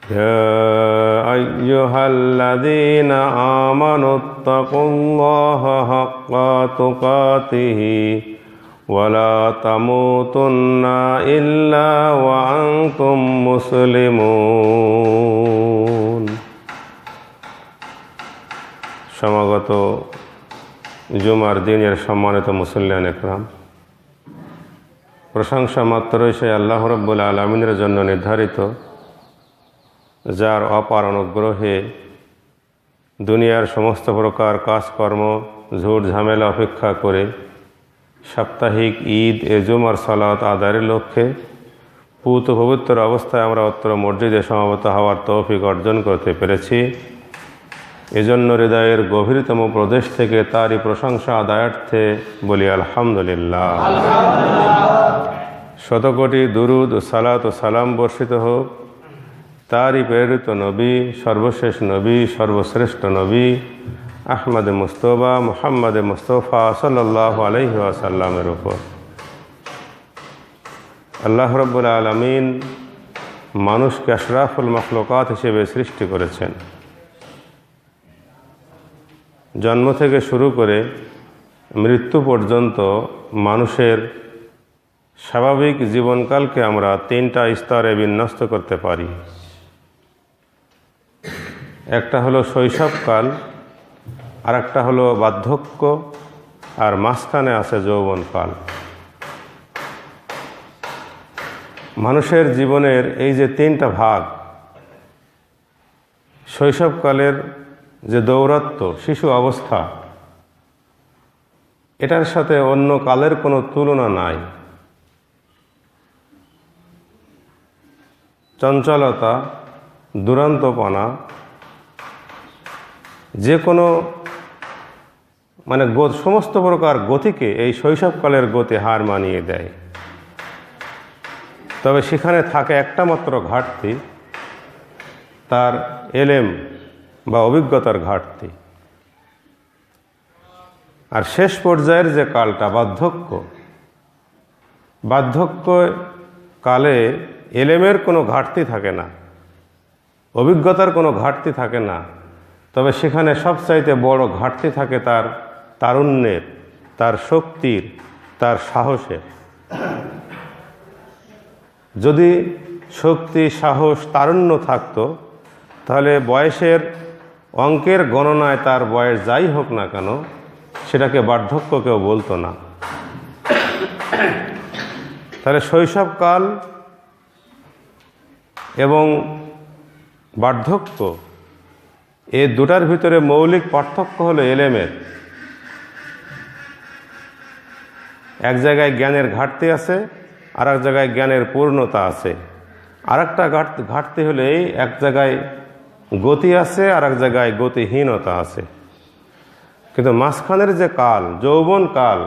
يا أيها الذين آمنوا اتقوا الله حق تقاته ولا تموتن إلا وأنتم مسلمون। সমাগত জুমার দিনের সম্মানিত মুসল্লিয়ান একরাম, প্রশংসা মাত্রই সেই আল্লাহ রাব্বুল আলামিনের জন্য নির্ধারিত, যার অপার অনুগ্রহে দুনিয়ার সমস্ত প্রকার কাজকর্ম ঝুট ঝামেলা অপেক্ষা করে সাপ্তাহিক ঈদ জুমার সালাত আদায়ের লক্ষ্যে পূত পবিত্র অবস্থায় আমরা অত্র মসজিদে সমবেত হওয়ার তৌফিক অর্জন করতে পেরেছি। এজন্য হৃদয়ের গভীরতম প্রদেশ থেকে তারই প্রশংসা আদায়ার্থে বলি আলহামদুলিল্লাহ। শতকোটি দুরুদ ও সালাত ও সালাম বর্ষিত হোক তারই প্রেরিত নবী, সর্বশেষ নবী, সর্বশ্রেষ্ঠ নবী আহমদ মুস্তফা মুহাম্মদ মুস্তফা সাল্লাল্লাহু আলাইহি ওয়াসাল্লামের উপর। আল্লাহ রাব্বুল আলামিন মানুষকে আশরাফুল মাখলুকাত হিসেবে সৃষ্টি করেছেন। জন্ম থেকে শুরু করে মৃত্যু পর্যন্ত মানুষের স্বাভাবিক জীবনকালকে আমরা তিনটা স্তরে বিন্যস্ত করতে পারি। একটা হলো শৈশবকাল, আর একটা হলো বার্ধক্য, আর মাঝখানে আছে যৌবনকাল। মানুষের জীবনের এই যে তিনটা ভাগ, শৈশবকালের যে দৌরাত্ম্য, শিশু অবস্থা, এটার সাথে অন্য কালের কোনো তুলনা নাই। চঞ্চলতা, দুরন্তপনা, যে কোনো সমস্ত প্রকার গতিকে এই শৈশবকালের গতি হার মানিয়ে দেয়। তবে সেখানে থাকে একটা মাত্র ঘাটতি, তার এলেম বা অভিজ্ঞতার ঘাটতি। আর শেষ পর্যায়ের যে কালটা বার্ধক্য কালে এলেমের কোনো ঘাটতি থাকে না, অভিজ্ঞতার কোনো ঘাটতি থাকে না, তবে সেখানে সবচাইতে বড় ঘাটতি থাকে তার তারুণ্যের, তার শক্তির, তার সাহসের। যদি শক্তি, সাহস, তারুণ্য থাকতো তাহলে বয়সের অঙ্কের গণনায় তার বয়স যাই হোক না কেন সেটাকে বার্ধক্য কেউ বলতো না। তাহলে শৈশবকাল এবং বার্ধক্য, এই দুটার ভিতরে মৌলিক পার্থক্য হলো এলেমের। এক জায়গায় জ্ঞানের ঘাটতি আছে, আর এক জায়গায় জ্ঞানের পূর্ণতা আছে। আর একটা ঘাটতি হলে এক জায়গায় গতি আছে, আর এক জায়গায় গতিহীনতা আছে। কিন্তু মাঝখানের যে কাল, যৌবন কাল,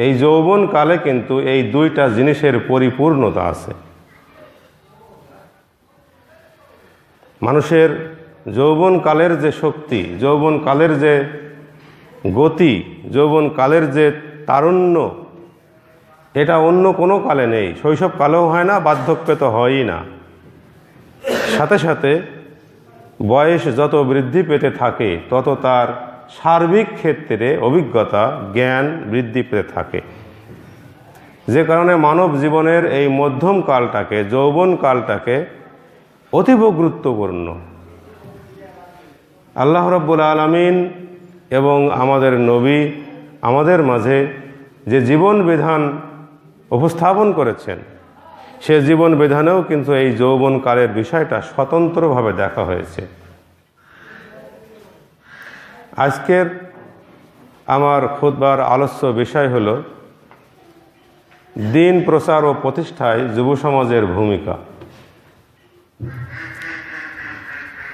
এই যৌবন কালে কিন্তু এই দুইটা জিনিসের পরিপূর্ণতা আছে। মানুষের যৌবনকালের যে শক্তি, যৌবনকালের যে গতি, যৌবনকালের যে তারুণ্য, এটা অন্য কোনো কালে নেই। শৈশবকালেও হয় না, বার্ধক্যে তো হয়ই না। সাথে সাথে বয়স যত বৃদ্ধি পেতে থাকে তত তার সার্বিক ক্ষেত্রে অভিজ্ঞতা, জ্ঞান বৃদ্ধি পেতে থাকে। যে কারণে মানব জীবনের এই মধ্যম কালটাকে, যৌবন কালটাকে অতীব গুরুত্বপূর্ণ। আল্লাহ রাব্বুল আলামিন এবং আমাদের নবী আমাদের মাঝে যে জীবন বিধান উপস্থাপন করেছেন, সে জীবন বিধানেও কিন্তু এই যৌবনকালের বিষয়টা স্বতন্ত্রভাবে দেখা হয়েছে। আজকের আমার খুতবার আলোচ্য বিষয় হল দ্বীন প্রচার ও প্রতিষ্ঠায় যুব সমাজের ভূমিকা।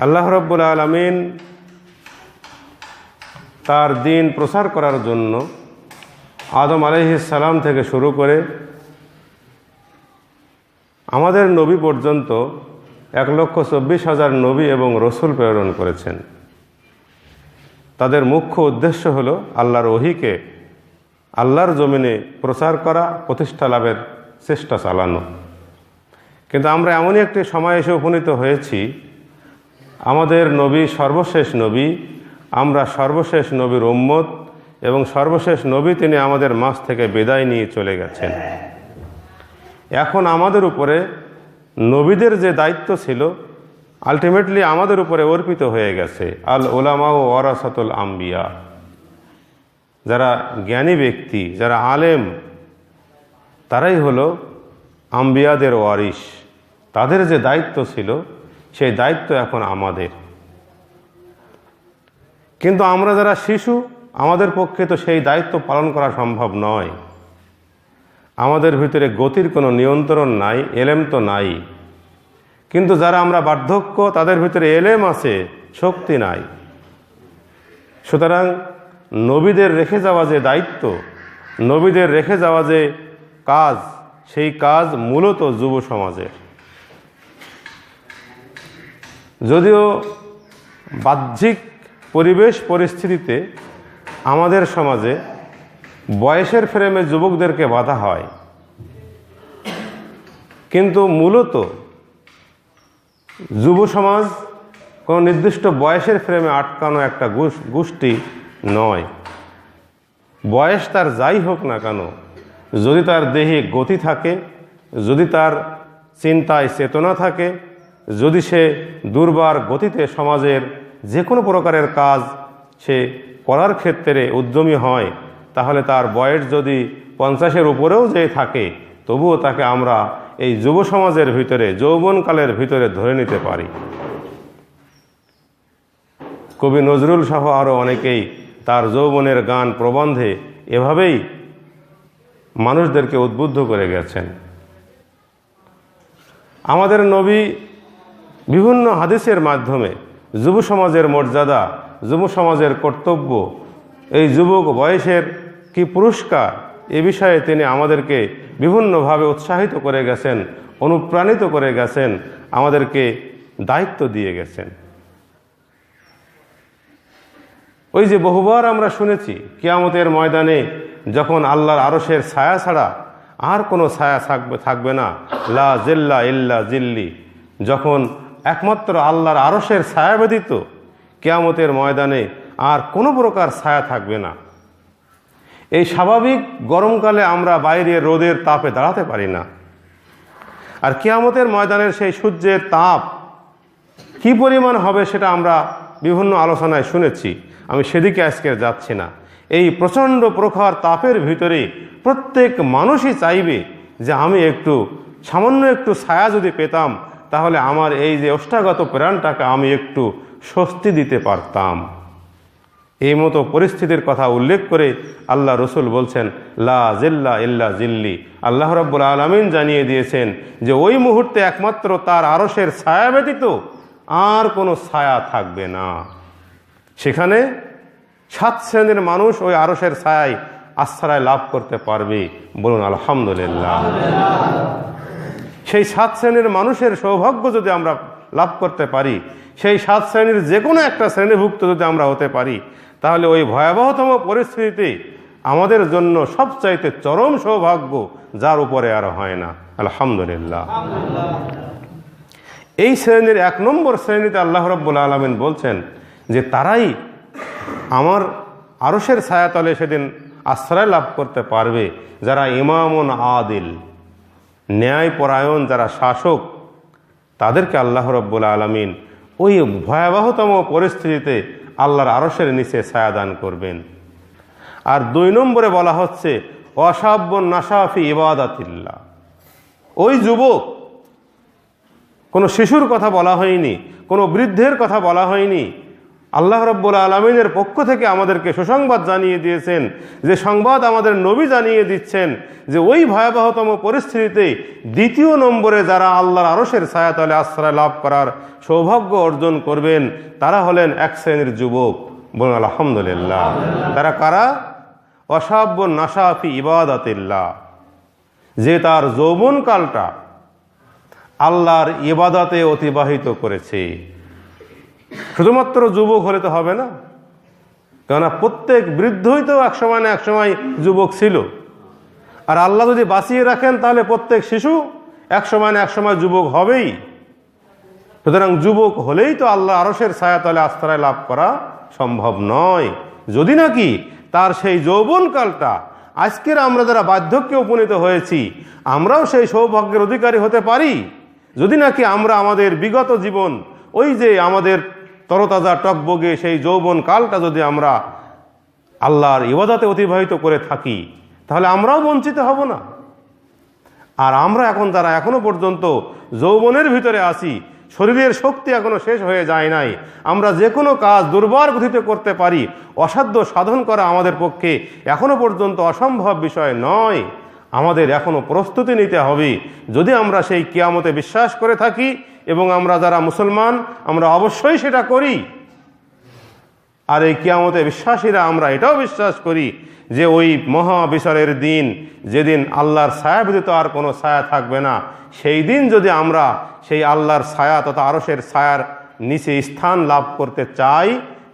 আল্লাহ রাব্বুল আলামিন তার দ্বীন প্রচার করার জন্য আদম আলাইহিস সালাম থেকে শুরু করে আমাদের নবী পর্যন্ত 1,24,000 নবী এবং রসুল প্রেরণ করেছেন। তাদের মুখ্য উদ্দেশ্য হলো আল্লাহর ওহীকে আল্লাহর জমিনে প্রচার করা, প্রতিষ্ঠা লাভের চেষ্টা চালানো। কিন্তু আমরা এমনই একটি সময় এসে উপনীত হয়েছি আমাদের নবী সর্বশেষ নবী, আমরা সর্বশেষ নবীর উম্মত, এবং সর্বশেষ নবী তিনি আমাদের মাঝ থেকে বিদায় নিয়ে চলে গেছেন। এখন আমাদের উপরে নবীদের যে দায়িত্ব ছিল আলটিমেটলি আমাদের উপরে অর্পিত হয়ে গেছে। আল উলামা ও ওয়ারাসাতুল আম্বিয়া, যারা জ্ঞানী ব্যক্তি, যারা আলেম, তারাই হলো আম্বিয়াদের ওয়ারিস। তাদের যে দায়িত্ব ছিল সেই দায়িত্ব এখন আমাদের। কিন্তু আমরা যারা শিশু, আমাদের পক্ষে তো সেই দায়িত্ব পালন করা সম্ভব নয়। আমাদের ভিতরে গতির কোনো নিয়ন্ত্রণ নাই, এলেম তো নাই। কিন্তু যারা আমরা বার্ধক্য, তাদের ভিতরে এলেম আছে, শক্তি নাই। সুতরাং নবীদের রেখে যাওয়া যে দায়িত্ব, নবীদের রেখে যাওয়া যে কাজ, সেই কাজ মূলত যুব সমাজের। যদিও বাহ্যিক পরিবেশ পরিস্থিতিতে আমাদের সমাজে বয়সের ফ্রেমে যুবকদেরকে বাঁধা হয়, কিন্তু মূলত যুব সমাজ কোনো নির্দিষ্ট বয়সের ফ্রেমে আটকানো একটা গোষ্ঠী নয়। বয়স তার যাই হোক না কেন, যদি তার দেহে গতি থাকে, যদি তার চিন্তায় চেতনা থাকে, যদি সে দুর্বার গতিতে সমাজের যে কোনো প্রকারের কাজ সে করার ক্ষেত্রে উদ্যমী হয়, তাহলে তার বয়স যদি 50-এর উপরেও যে থাকে, তবুও তাকে আমরা এই যুব সমাজের ভিতরে, যৌবনকালের ভিতরে ধরে নিতে পারি। কবি নজরুল সহ আরও অনেকেই তার যৌবনের গান প্রবন্ধে এভাবেই মানুষদেরকে উদ্বুদ্ধ করে গেছেন। আমাদের নবী বিভিন্ন হাদিসের মাধ্যমে যুব সমাজের মর্যাদা, যুব সমাজের কর্তব্য, এই যুবক বয়সের কি পুরস্কার, এ বিষয়ে তিনি আমাদেরকে বিভিন্নভাবে উৎসাহিত করে গেছেন, অনুপ্রাণিত করে গেছেন, আমাদেরকে দায়িত্ব দিয়ে গেছেন। ওই যে বহুবার আমরা শুনেছি, কিয়ামতের ময়দানে যখন আল্লাহর আরশের ছায়া ছাড়া আর কোনো ছায়া থাকবে না, লা জিল্লা ইল্লা জিল্লি, যখন একমাত্র আল্লাহর আরশের ছায়া ব্যতীত কিয়ামতের ময়দানে আর কোনো প্রকার ছায়া থাকবে না। এই স্বাভাবিক গরমকালে আমরা বাইরে রোদের তাপে দাঁড়াতে পারি না, আর কিয়ামতের ময়দানের সেই সূর্যের তাপ কি পরিমাণ হবে সেটা আমরা বিভিন্ন আলোচনায় শুনেছি। আমি সেদিকে আজকে যাচ্ছি না। এই প্রচণ্ড প্রখর তাপের ভিতরে প্রত্যেক মানুষই চাইবে যে আমি সামান্য একটু ছায়া যদি পেতাম, তাহলে আমার এই যে ওষ্ঠাগত প্রাণটাকে আমি একটু স্বস্তি দিতে পারতাম। এই মতো পরিস্থিতির কথা উল্লেখ করে আল্লাহ রসুল বলছেন, লা জিল্লা ইল্লা জিল্লি। আল্লাহ রাব্বুল আলামিন জানিয়ে দিয়েছেন যে ওই মুহূর্তে একমাত্র তার আরশের ছায়া ব্যতীত আর কোনো ছায়া থাকবে না। সেখানে 7 শ্রেণীর মানুষ ওই আরশের ছায়ায় আশ্রয় লাভ করতে পারবে। বলুন আলহামদুলিল্লাহ। সেই 7 শ্রেণীর মানুষের সৌভাগ্য যদি আমরা লাভ করতে পারি, সেই 7 শ্রেণীর যে কোনো একটা শ্রেণীভুক্ত যদি আমরা হতে পারি, তাহলে ওই ভয়াবহতম পরিস্থিতিতে আমাদের জন্য সবচাইতে চরম সৌভাগ্য, যার উপরে আর হয় না। আলহামদুলিল্লাহ। এই শ্রেণীর 1 নম্বর শ্রেণীতে আল্লাহ রাব্বুল আলামিন বলছেন যে তারাই আমার আরশের ছায়াতলে সেদিন আশ্রয় লাভ করতে পারবে, যারা ইমামুন আদিল, ন্যায়পরায়ণ, যারা শাসক, তাদেরকে আল্লাহ রাব্বুল আলামিন ওই ভয়াবহতম পরিস্থিতিতে আল্লাহর আরশের নিচে ছায়া দান করবেন। আর 2 নম্বরে বলা হচ্ছে ওয়াশাবুন নাশা ফি ইবাদাতিল্লাহ। ওই যুবক, কোনো শিশুর কথা বলা হয়নি, কোনো বৃদ্ধের কথা বলা হয়নি। আল্লাহ রাব্বুল আলামিনের পক্ষ থেকে আমাদেরকে সুসংবাদ জানিয়ে দিয়েছেন, যে সংবাদ আমাদের নবী জানিয়ে দিচ্ছেন যে ওই ভয়াবহতম পরিস্থিতিতে 2 নম্বরে যারা আল্লাহর আরশের ছায়াতলে আশ্রয় লাভ করার সৌভাগ্য অর্জন করবেন, তারা হলেন 1 শ্রেণীর যুবক। বলুন আলহামদুলিল্লাহ। তারা কারা? ওয়াশাবুন নাশা ফি ইবাদাতিল্লাহ, যে তার যৌবনকালটা আল্লাহর ইবাদতে অতিবাহিত করেছে। শুধুমাত্র যুবক হলে তো হবে না, কেননা প্রত্যেক বৃদ্ধই তো একসময় না একসময় যুবক ছিল। আর আল্লাহ যদি বাঁচিয়ে রাখেন, তাহলে প্রত্যেক শিশু একসময় না একসময় যুবক হবেই। সুতরাং যুবক হলেই তো আল্লাহ আরশের ছায়াতলে আশ্রয় লাভ করা সম্ভব নয়, যদি নাকি তার সেই যৌবনকালটা, আজকের আমরা যারা বার্ধক্যে উপনীত হয়েছি আমরাও সেই সৌভাগ্যের অধিকারী হতে পারি, যদি নাকি আমরা আমাদের বিগত জীবন, ওই যে আমাদের তরতাজা টকবগে সেই যৌবন কালটা যদি আমরা আল্লাহর ইবাদতে অতিবাহিত করে থাকি, তাহলে আমরাও বঞ্চিত হব না। আর আমরা এখন যারা এখনো পর্যন্ত যৌবনের ভিতরে আছি, শরীরের শক্তি এখনো শেষ হয়ে যায় নাই, আমরা যে কোনো কাজ দুর্বার গতিতে করতে পারি, অসাধ্য সাধন করা আমাদের পক্ষে এখনো পর্যন্ত অসম্ভব বিষয় নয়। আমাদের এখনো প্রস্তুতি নিতে হবে। যদি আমরা সেই কিয়ামতে বিশ্বাস করে থাকি, এবং আমরা যারা মুসলমান আমরা অবশ্যই সেটা করি, আর এই কিয়ামতে বিশ্বাসীরা আমরা এটাও বিশ্বাস করি যে ওই মহাবিচারের দিন, যেদিন আল্লাহর ছায়া ব্যতীত আর কোনো ছায়া থাকবে না, সেই দিন যদি আমরা সেই আল্লাহর ছায়া তথা আরশের ছায়ার নিচে স্থান লাভ করতে চাই,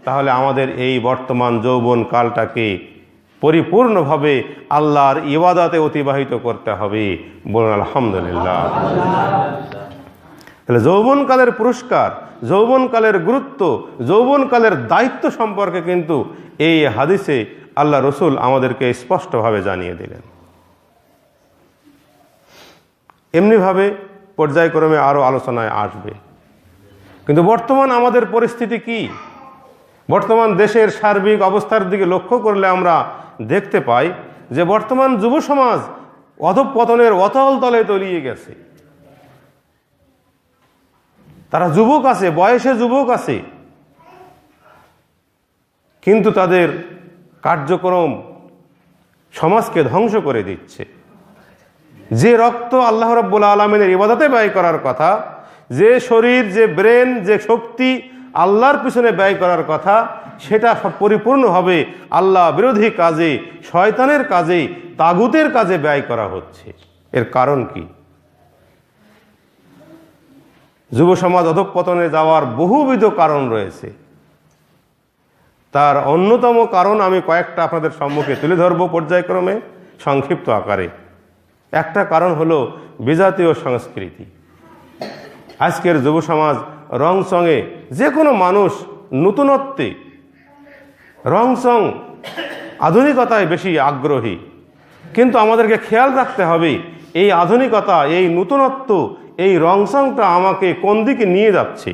তাহলে আমাদের এই বর্তমান যৌবন কালটাকে পরিপূর্ণভাবে আল্লাহর ইবাদতে অতিবাহিত করতে হবে। বলুন আলহামদুলিল্লাহ। তাহলে যৌবনকালের পুরস্কার, যৌবনকালের গুরুত্ব, যৌবনকালের দায়িত্ব সম্পর্কে কিন্তু এই হাদিসে আল্লাহ রসুল আমাদেরকে স্পষ্টভাবে জানিয়ে দিলেন। এমনিভাবে পর্যায়ক্রমে আরও আলোচনায় আসবে। কিন্তু বর্তমান আমাদের পরিস্থিতি কি? বর্তমান দেশের সার্বিক অবস্থার দিকে লক্ষ্য করলে আমরা দেখতে পাই যে বর্তমান যুব সমাজ অধঃপতনের অতল তলে তলিয়ে গেছে। তারা যুবক আছে, বয়সে যুবক আছে, কিন্তু তাদের কার্যক্রম সমাজকে ধ্বংস করে দিচ্ছে। যে রক্ত আল্লাহ রাব্বুল আলামিনের ইবাদতে ব্যয় করার কথা, যে শরীর, যে ব্রেন, যে শক্তি আল্লাহর পিছনে ব্যয় করার কথা, সেটা পরিপূর্ণভাবে আল্লাহ বিরোধী কাজে, শয়তানের কাজে, তাগুতের কাজে ব্যয় করা হচ্ছে। এর কারণ কি? যুব সমাজ অধঃপতনে যাওয়ার বহুবিধ কারণ রয়েছে। তার অন্যতম কারণ আমি কয়েকটা আপনাদের সম্মুখে তুলে ধরব পর্যায়ক্রমে সংক্ষিপ্ত আকারে। একটা কারণ হলো বিজাতীয় সংস্কৃতি। আজকের যুব সমাজ রংচঙে, যে কোনো মানুষ নতুনত্বে, রংচং, আধুনিকতায় বেশি আগ্রহী। কিন্তু আমাদেরকে খেয়াল রাখতে হবে এই আধুনিকতা, এই নতুনত্ব, এই রংচংটা আমাকে কোন দিকে নিয়ে যাচ্ছে।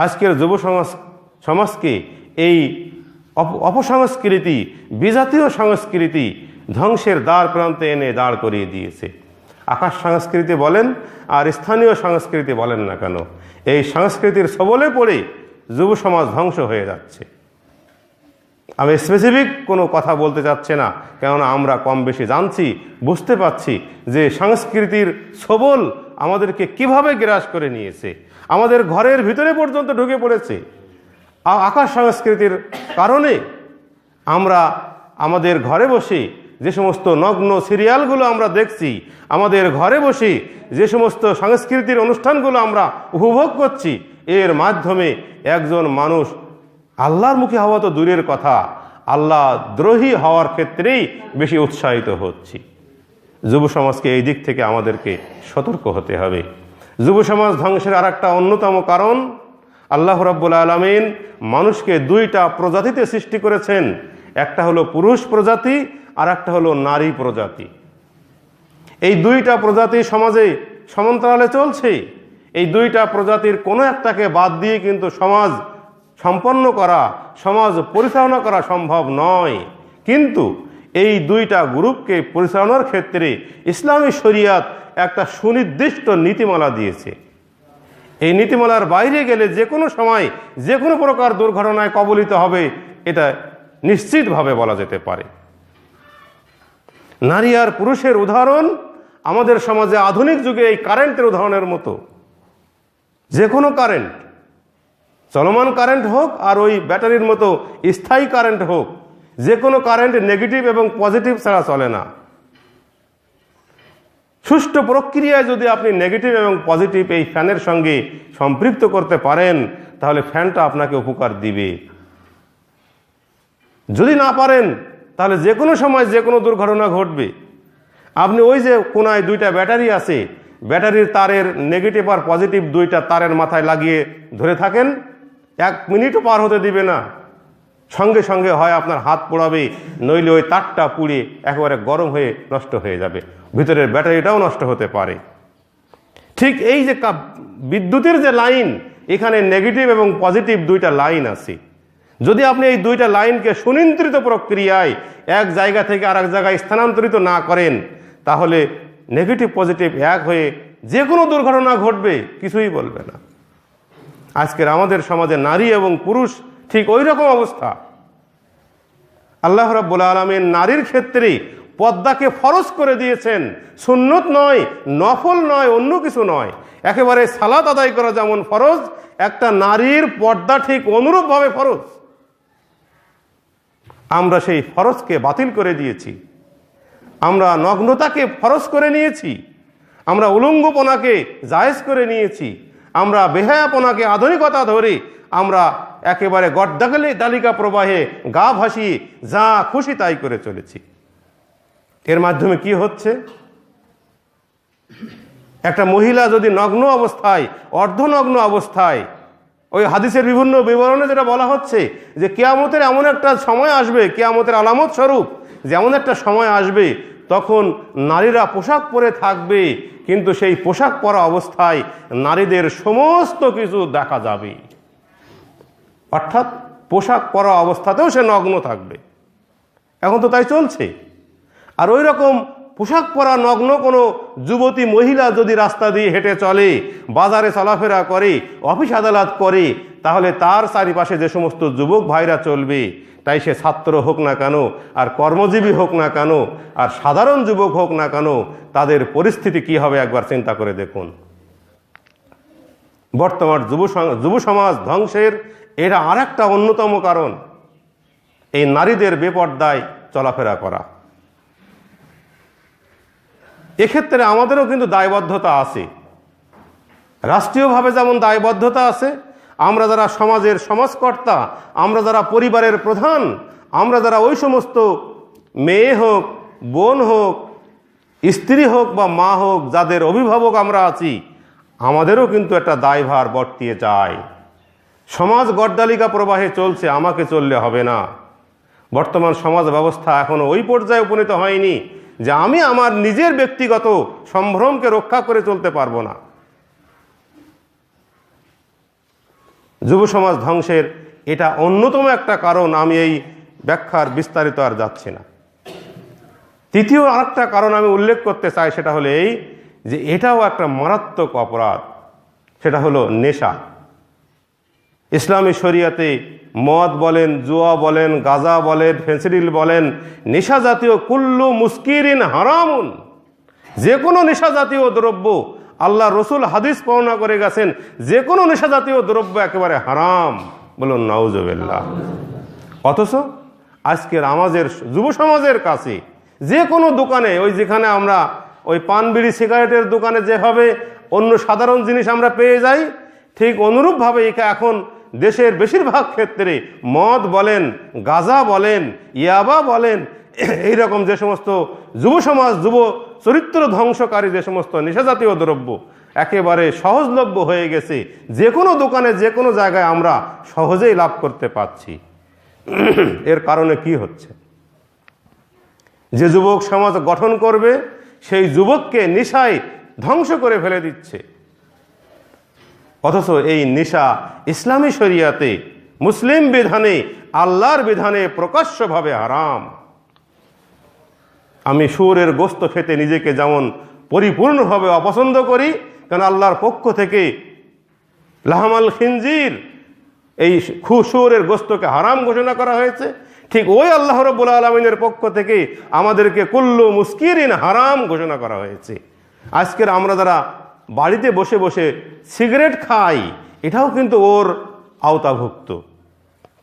আজকের যুব সমাজকে এই অপসংস্কৃতি, বিজাতীয় সংস্কৃতি ধ্বংসের দ্বার প্রান্তে এনে দাঁড় করিয়ে দিয়েছে। আকাশ সংস্কৃতি বলেন আর স্থানীয় সংস্কৃতি বলেন না কেন, এই সংস্কৃতির সবলে পড়ে যুব সমাজ ধ্বংস হয়ে যাচ্ছে। আমি স্পেসিফিক কোনো কথা বলতে চাচ্ছি না, কেননা আমরা কম বেশি জানছি, বুঝতে পাচ্ছি যে সংস্কৃতির সবল আমাদেরকে কিভাবে গ্রাস করে নিয়েছে, আমাদের ঘরের ভিতরে পর্যন্ত ঢুকে পড়েছে। আকাশ সংস্কৃতির কারণে আমরা আমাদের ঘরে বসে যে সমস্ত নগ্ন সিরিয়ালগুলো আমরা দেখছি, আমাদের ঘরে বসে যে সমস্ত সংস্কৃতির অনুষ্ঠানগুলো আমরা উপভোগ করছি, এর মাধ্যমে একজন মানুষ আল্লাহর মুখে হওয়া তো দূরের কথা, আল্লাহ দ্রোহী হওয়ার ক্ষেত্রেই বেশি উৎসাহিত হচ্ছি। যুব সমাজকে এই দিক থেকে আমাদেরকে সতর্ক হতে হবে। যুব সমাজ ধ্বংসের আর একটা অন্যতম কারণ, আল্লাহ রাব্বুল আলামিন মানুষকে দুইটা প্রজাতিতে সৃষ্টি করেছেন। একটা হলো পুরুষ প্রজাতি, আর একটা হলো নারী প্রজাতি। এই দুইটা প্রজাতি সমাজে সমান্তরালে চলছে। এই দুইটা প্রজাতির কোনো একটাকে বাদ দিয়ে কিন্তু সমাজ সম্পন্ন করা, সমাজ পরিচালনা করা সম্ভব নয়। কিন্তু এই দুইটা গ্রুপকে পরিচালনার ক্ষেত্রে ইসলামী শরিয়াত একটা সুনির্দিষ্ট নীতিমালা দিয়েছে। এই নীতিমালার বাইরে গেলে যে কোনো সময় যে কোনো প্রকার দুর্ঘটনায় কবলিত হবে, এটা নিশ্চিতভাবে বলা যেতে পারে। নারী আর পুরুষের উদাহরণ আমাদের সমাজে আধুনিক যুগে এই কারেন্টের উদাহরণের মতো। যে কোনো কারেন্ট, চলমান কারেন্ট হোক আর ওই ব্যাটারির মতো স্থায়ী কারেন্ট হোক, যে কোনো কারেন্ট নেগেটিভ এবং পজিটিভ ছাড়া চলে না। সুষ্ঠু প্রক্রিয়ায় যদি আপনি নেগেটিভ এবং পজিটিভ এই ফ্যানের সঙ্গে সম্পৃক্ত করতে পারেন, তাহলে ফ্যানটা আপনাকে উপকার দিবে। যদি না পারেন, তাহলে যে কোনো সময় যে কোনো দুর্ঘটনা ঘটবে। আপনি ওই যে কোনায় দুইটা ব্যাটারি আছে, ব্যাটারির তারের নেগেটিভ আর পজিটিভ দুইটা তারের মাথায় লাগিয়ে ধরে থাকেন, 1 মিনিটও পার হতে দিবে না, সঙ্গে সঙ্গে হয় আপনার হাত পোড়াবে, নইলে ওই তারটা পুড়ে একেবারে গরম হয়ে নষ্ট হয়ে যাবে, ভিতরের ব্যাটারিটাও নষ্ট হতে পারে। ঠিক এই যে বিদ্যুতের যে লাইন, এখানে নেগেটিভ এবং পজিটিভ দুইটা লাইন আছে। যদি আপনি এই দুইটা লাইনকে সুনিয়ন্ত্রিত প্রক্রিয়ায় এক জায়গা থেকে আরেক জায়গায় স্থানান্তরিত না করেন, তাহলে নেগেটিভ পজিটিভ এক হয়ে যে কোনো দুর্ঘটনা ঘটবে, কিছুই বলবে না। আজকের আমাদের সমাজে নারী এবং পুরুষ ঠিক ওই রকম অবস্থা। আল্লাহ রাব্বুল আলামিন নারীর ক্ষেত্রে পর্দাকে ফরজ করে দিয়েছেন, সুন্নত নয়, নফল নয়, অন্য কিছু নয়, একেবারে সালাত আদায় করা যেমন ফরজ, একটা নারীর পর্দা ঠিক অনুরূপভাবে ফরজ। আমরা সেই ফরজকে বাতিল করে দিয়েছি, আমরা নগ্নতাকে ফরজ করে নিয়েছি, আমরা উলঙ্গপনাকে জায়েজ করে নিয়েছি, আমরা বেহায়াপনাকে আধুনিকতা ধরে আমরা একেবারে গড্ডাগলে তালিকা প্রবাহে গা ভাসিয়ে যা খুশি তাই করে চলেছি। এর মাধ্যমে কি হচ্ছে? একটা মহিলা যদি নগ্ন অবস্থায়, অর্ধনগ্ন অবস্থায়, ওই হাদিসের বিভিন্ন বিবরণে যেটা বলা হচ্ছে যে কিয়ামতের এমন একটা সময় আসবে, কিয়ামতের আলামত স্বরূপ যেমন একটা সময় আসবে, তখন নারীরা পোশাক পরে থাকবে, কিন্তু সেই পোশাক পরা অবস্থায় নারীদের সমস্ত কিছু দেখা যাবে, অর্থাৎ পোশাক পরা অবস্থাতেও সে নগ্ন থাকবে। এখন তো তাই চলছে। আর ওই রকম পোশাক পরা নগ্ন কোনো যুবতী মহিলা যদি রাস্তা দিয়ে হেঁটে চলে, বাজারে চলাফেরা করে, অফিস আদালত করে, তাহলে তার চারিপাশে যে সমস্ত যুবক ভাইরা চলবে, তাই সে ছাত্র হোক না কেন, আর কর্মজীবী হোক না কেন, আর সাধারণ যুবক হোক না কেন, তাদের পরিস্থিতি কি হবে একবার চিন্তা করে দেখুন। বর্তমান যুব সমাজ ধ্বংসের এটা আর একটা অন্যতম কারণ এই নারীদের বেপর্দায় চলাফেরা করা। এক্ষেত্রে আমাদেরও কিন্তু দায়বদ্ধতা আছে, রাষ্ট্রীয়ভাবে যেমন দায়বদ্ধতা আছে, আমরা যারা সমাজের সমাজকর্তা, আমরা যারা পরিবারের প্রধান, আমরা যারা ওই সমস্ত মেয়ে হোক, বোন হোক, স্ত্রী হোক বা মা হোক, যাদের অভিভাবক আমরা আছি, আমাদেরও কিন্তু একটা দায়ভার বর্তিয়ে যায়। সমাজ গড্ডালিকা প্রবাহে চলছে, আমাকে চললে হবে না। বর্তমান সমাজ ব্যবস্থা এখনো ওই পর্যায়ে উপনীত হয়নি যে আমি আমার নিজের ব্যক্তিগত সম্ভ্রমকে রক্ষা করে চলতে পারবো না। যুব সমাজ ধ্বংসের এটা অন্যতম একটা কারণ, আমি এই ব্যাখ্যার বিস্তারিত আর যাচ্ছি না। তৃতীয় আরেকটা কারণ আমি উল্লেখ করতে চাই, সেটা হলো এই যে এটাও একটা মারাত্মক অপরাধ, সেটা হলো নেশা। ইসলামী শরিয়াতে মদ বলেন, জুয়া বলেন, গাঁজা বলেন, ফেন্সিডিল বলেন, নেশা জাতীয় কুল্লু মুস্কিরিন হারামুন, যে কোনো নেশা জাতীয় দ্রব্য, আল্লাহ রসুল হাদিস বর্ণনা করে গেছেন, যে কোনো নেশা জাতীয় দ্রব্য একেবারে হারাম, বলুন নাউজুবিল্লাহ। অথচ আজকের আমাদের যুব সমাজের কাছে যে কোনো দোকানে, ওই যেখানে আমরা ওই পান বিড়ি সিগারেটের দোকানে যেভাবে অন্য সাধারণ জিনিস আমরা পেয়ে যাই, ঠিক অনুরূপভাবে এখন দেশের বেশিরভাগ ক্ষেত্রে মদ বলেন, গাঁজা বলেন, ইয়াবা বলেন, এইরকম যে সমস্ত যুব সমাজ, যুব চরিত্র ধ্বংসকারী যে সমস্ত নেশাজাতীয় দ্রব্য একেবারে সহজলভ্য হয়ে গেছে, যে কোনো দোকানে, যে কোনো জায়গায় আমরা সহজেই লাভ করতে পারছি। এর কারণে কি হচ্ছে? যে যুবক সমাজ গঠন করবে, সেই যুবককে নেশায় ধ্বংস করে ফেলে দিচ্ছে। অথচ এই নেশা ইসলামী শরিয়াতে, মুসলিম বিধানে, আল্লাহর বিধানে প্রকাশ্যভাবে হারাম। আমি শুয়োরের গোশত খেতে নিজেকে যেমন পরিপূর্ণভাবে অপছন্দ করি, কারণ আল্লাহর পক্ষ থেকে লাহমাল খিনজির, এই শুয়োরের গোশতকে হারাম ঘোষণা করা হয়েছে, ঠিক ওই আল্লাহ রাব্বুল আলামিনের পক্ষ থেকে আমাদেরকে কুল্লু মুস্কিরিন হারাম ঘোষণা করা হয়েছে। আজকের আমরা যারা বাড়িতে বসে বসে সিগারেট খাই, এটাও কিন্তু ওর আওতাভুক্ত।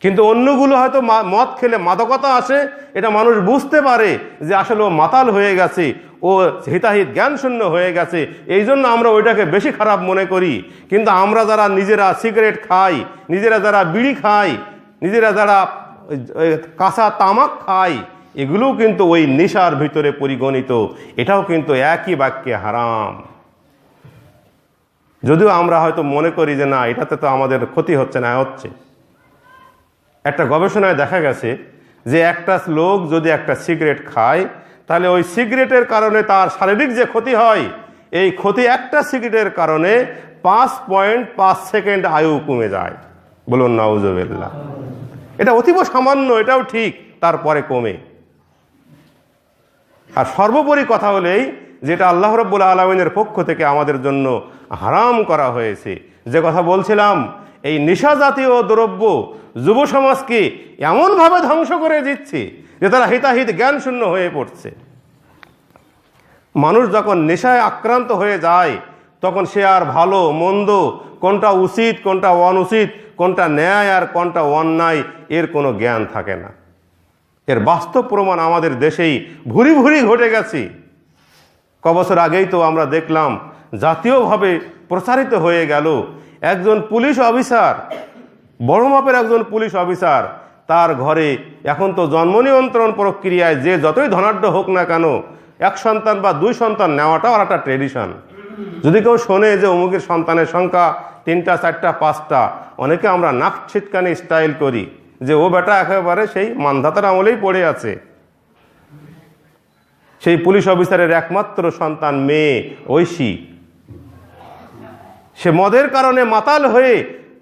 কিন্তু অন্যগুলো হয়তো মদ খেলে মাদকতা আসে, এটা মানুষ বুঝতে পারে যে আসলে ও মাতাল হয়ে গেছে, ও হিতাহিত জ্ঞান শূন্য হয়ে গেছে, এই জন্য আমরা ওইটাকে বেশি খারাপ মনে করি। কিন্তু আমরা যারা নিজেরা সিগারেট খাই, নিজেরা যারা বিড়ি খাই, নিজেরা যারা কাঁচা তামাক খাই, এগুলোও কিন্তু ওই নেশার ভিতরে পরিগণিত, এটাও কিন্তু একই বাক্যে হারাম। যদিও আমরা হয়তো মনে করি যে না, এটাতে তো আমাদের ক্ষতি হচ্ছে না, হচ্ছে। একটা গবেষণায় দেখা গেছে যে একটা লোক যদি একটা সিগারেট খায়, তাহলে ওই সিগারেটের কারণে তার শারীরিক যে ক্ষতি হয়, এই ক্ষতি একটা সিগারেটের কারণে 5.5 সেকেন্ড আয়ু কমে যায়। বলুন নাউজুবিল্লাহ। এটা অতীব সামান্য, এটাও ঠিক, তারপরে কমে। আর সর্বোপরি কথা হলেই যেটা আল্লাহ রাব্বুল আলামিনের পক্ষ থেকে আমাদের জন্য হারাম করা হয়েছে, যে কথা বলছিলাম, এই নেশা জাতীয় দ্রব্য যুব সমাজকে এমনভাবে ধ্বংস করে দিচ্ছে যে তারা হিতাহিত জ্ঞান শূন্য হয়ে পড়ছে। মানুষ যখন নেশায় আক্রান্ত হয়ে যায়, তখন সে আর ভালো মন্দ, কোনটা উচিত কোনটা অনুচিত, কোনটা ন্যায় আর কোনটা অন্যায়, এর কোনো জ্ঞান থাকে না। এর বাস্তব প্রমাণ আমাদের দেশেই ভুরি ভুরি ঘটে গেছে। কবছর আগেই তো আমরা দেখলাম, জাতীয়ভাবে প্রচারিত হয়ে গেল, একজন পুলিশ অফিসার, বড় মাপের একজন পুলিশ অফিসার, তার ঘরে এখন তো জন্ম নিয়ন্ত্রণ প্রক্রিয়ায় যে যতই ধনাঢ্য হোক না কেন, 1 সন্তান বা 2 সন্তান নেওয়াটাও আর একটা ট্রেডিশন। যদি কেউ শোনে যে অমুকের সন্তানের সংখ্যা 3টা 4টা 5টা, অনেকে আমরা নাক ছিটকানি স্টাইল করি যে ও বেটা একেবারে সেই মানধাতার আমলেই পড়ে আছে। সেই পুলিশ অফিসারের একমাত্র সন্তান মেয়ে ঐশী, সে মদের কারণে মাতাল হয়ে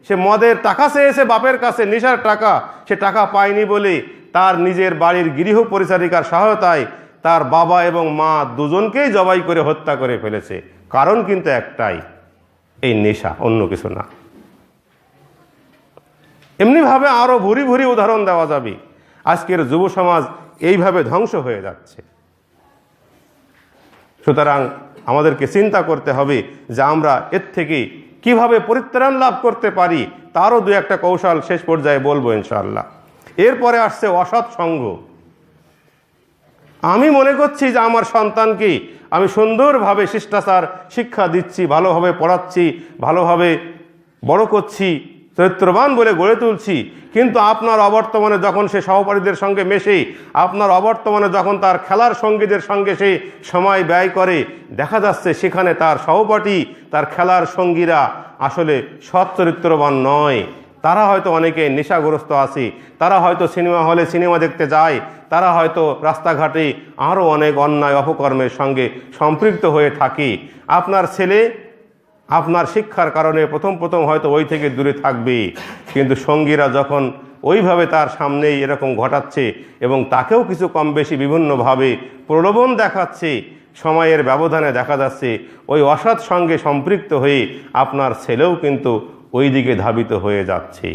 সে মদের টাকা চেয়েছে বাপের কাছে, নেশার টাকা, সে টাকা পায়নি বলে তার নিজের বাড়ির গৃহ পরিচারিকার সহায়তায় তার বাবা এবং মা দুজনকেই জবাই করে হত্যা করে ফেলেছে। কারণ কিন্তু একটাই, এই নেশা, অন্য কিছু না। এমনিভাবে আরো ভুরি ভুরি উদাহরণ দেওয়া যাবে। আজকের যুব সমাজ এইভাবে ধ্বংস হয়ে যাচ্ছে। সুতরাং আমাদেরকে চিন্তা করতে হবে যে আমরা এর থেকে কিভাবে পরিত্রাণ লাভ করতে পারি, তারও 2-1টা কৌশল শেষ পর্যায়ে বলবো ইনশাআল্লাহ। এরপরে আসছে অসৎ সঙ্গ। আমি মনে করছি যে আমার সন্তানকে আমি সুন্দরভাবে শিষ্টাচার শিক্ষা দিচ্ছি, ভালোভাবে পড়াচ্ছি, ভালোভাবে বড় করছি, চরিত্রবান বলে গড়ে তুলছি, কিন্তু আপনার অবর্তমানে যখন সে সহপাঠীদের সঙ্গে মেশে, আপনার অবর্তমানে যখন তার খেলার সঙ্গীদের সঙ্গে সে সময় ব্যয় করে, দেখা যাচ্ছে সেখানে তার সহপাঠী, তার খেলার সঙ্গীরা আসলে সৎ চরিত্রবান নয়। তারা হয়তো অনেকে নেশাগ্রস্ত আছে, তারা হয়তো সিনেমা হলে সিনেমা দেখতে যায়, তারা হয়তো রাস্তাঘাটে আরও অনেক অন্যায় অপকর্মের সঙ্গে সম্পৃক্ত হয়ে থাকে। আপনার ছেলে আপনার শিক্ষার কারণে প্রথম হয়তো ওই থেকে দূরে থাকবে, কিন্তু সঙ্গীরা যখন ওইভাবে তার সামনেই এরকম ঘটাচ্ছে এবং তাকেও কিছু কম বেশি বিভিন্নভাবে প্রলোভন দেখাচ্ছে, সময়ের ব্যবধানে দেখা যাচ্ছে ওই অসৎ সঙ্গে সম্পৃক্ত হয়ে আপনার ছেলেও কিন্তু ওই দিকে ধাবিত হয়ে যাচ্ছে।